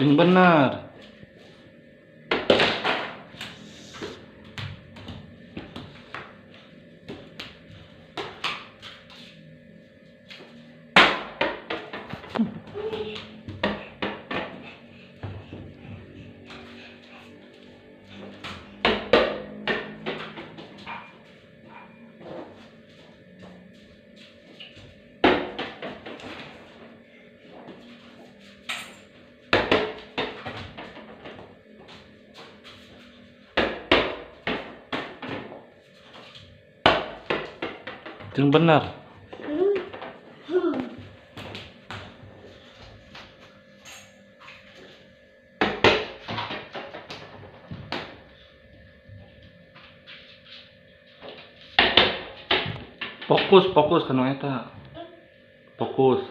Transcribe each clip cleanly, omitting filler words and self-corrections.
Yang benar. Yang benar. Fokus kanu eta. Fokus.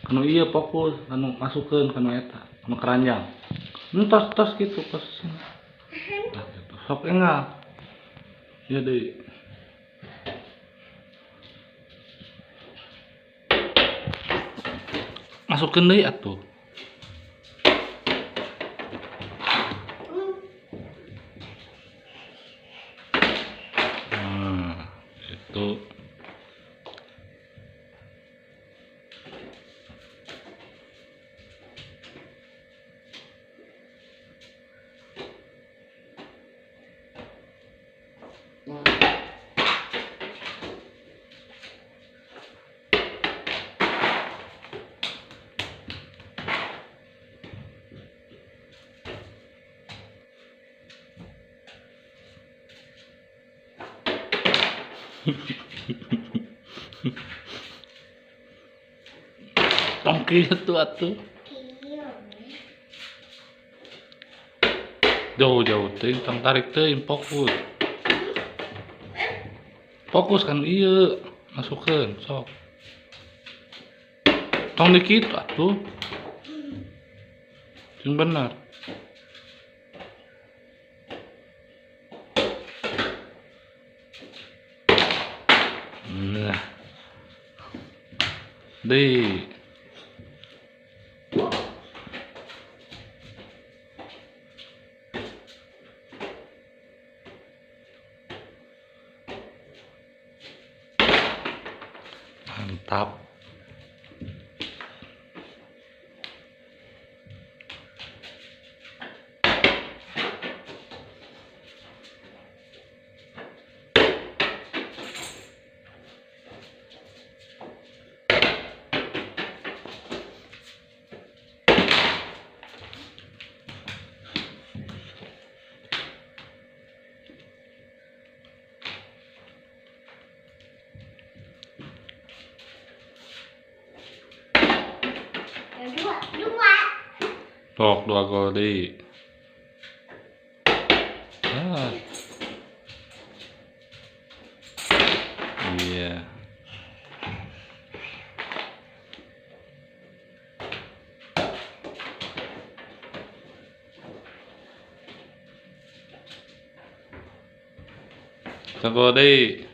Kanu iya fokus, kanu masukeun kanu eta, kanu keranjang. Tos gitu posisinya. Nah, gitu. Sok enggak. Ya deh. Masukeun deui atuh. Nah, itu. Tongki itu atuh. Jauh teuing tong tarik teuing fokus. Fokus kan iya masukeun sok. Tong dikit atuh. Yang benar. Nah. Deh. Mantap. Sok 2 gol deui. Ah. Iya. Sok gol deui.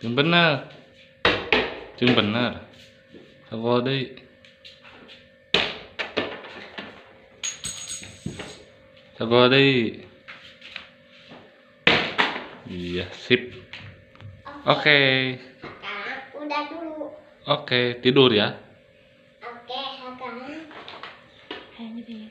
Yang benar. Yang benar. Sok deui. Sok deui. Iya, sip. Oke. Udah dulu. Oke, tidur ya. Oke, Kakak.